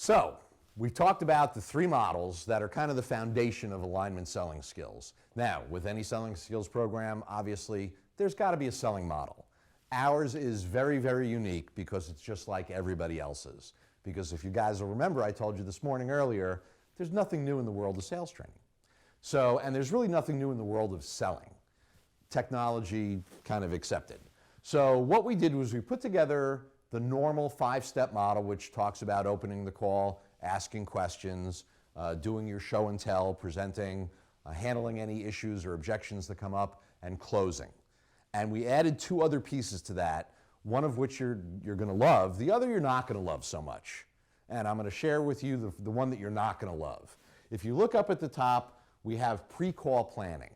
So, we've talked about the three models that are kind of the foundation of alignment selling skills. Now, with any selling skills program, obviously, there's got to be a selling model. Ours is very, very unique because it's just like everybody else's. Because if you guys will remember, I told you this morning earlier, there's nothing new in the world of sales training. So, and there's really nothing new in the world of selling. Technology kind of accepted. So what we did was we put together the normal 5-step model, which talks about opening the call, asking questions, doing your show and tell, presenting, handling any issues or objections that come up, and closing. And we added 2 other pieces to that, one of which you're going to love, the other you're not going to love so much. And I'm going to share with you the one that you're not going to love. If you look up at the top, we have pre-call planning.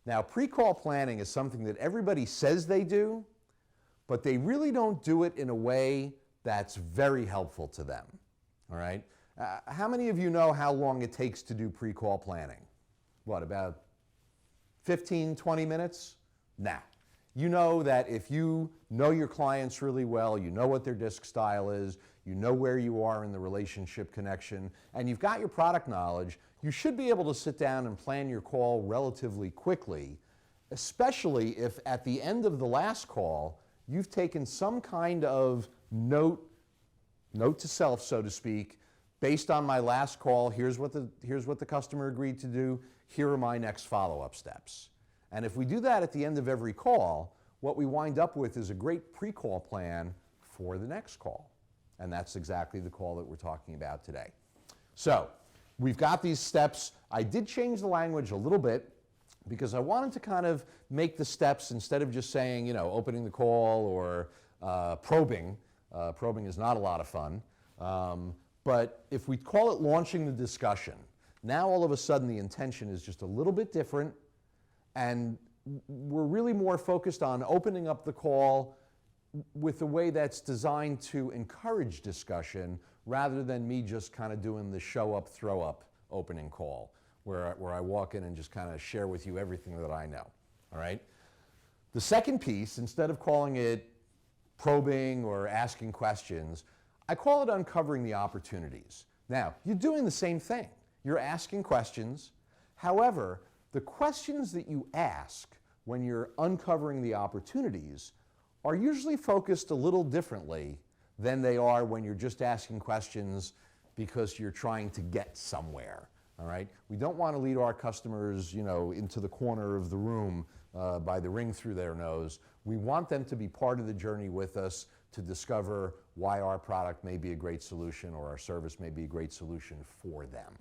Now, pre-call planning is something that everybody says they do, but they really don't do it in a way that's very helpful to them, all right? How many of you know how long it takes to do pre-call planning? What, about 15, 20 minutes? Nah. You know that if you know your clients really well, you know what their disc style is, you know where you are in the relationship connection, and you've got your product knowledge, you should be able to sit down and plan your call relatively quickly, especially if at the end of the last call, you've taken some kind of note to self, so to speak, based on my last call, here's what the customer agreed to do, here are my next follow-up steps. And if we do that at the end of every call, what we wind up with is a great pre-call plan for the next call. And that's exactly the call that we're talking about today. So, we've got these steps. I did change the language a little bit because I wanted to kind of make the steps, instead of just saying, you know, opening the call or probing. Probing is not a lot of fun. But if we call it launching the discussion, now all of a sudden the intention is just a little bit different, and we're really more focused on opening up the call with a way that's designed to encourage discussion rather than me just kind of doing the show up, throw up opening call where I walk in and just kind of share with you everything that I know, all right? The second piece, instead of calling it probing or asking questions, I call it uncovering the opportunities. Now, you're doing the same thing. You're asking questions. However, the questions that you ask when you're uncovering the opportunities are usually focused a little differently than they are when you're just asking questions because you're trying to get somewhere, all right? We don't want to lead our customers, you know, into the corner of the room by the ring through their nose. We want them to be part of the journey with us to discover why our product may be a great solution or our service may be a great solution for them,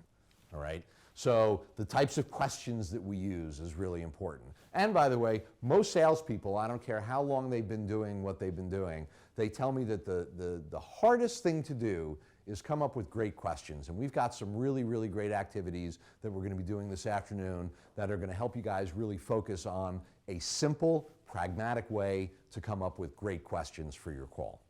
all right? So the types of questions that we use is really important. And by the way, most salespeople, I don't care how long they've been doing what they've been doing, they tell me that the hardest thing to do is come up with great questions. And we've got some really, really great activities that we're going to be doing this afternoon that are going to help you guys really focus on a simple, pragmatic way to come up with great questions for your call.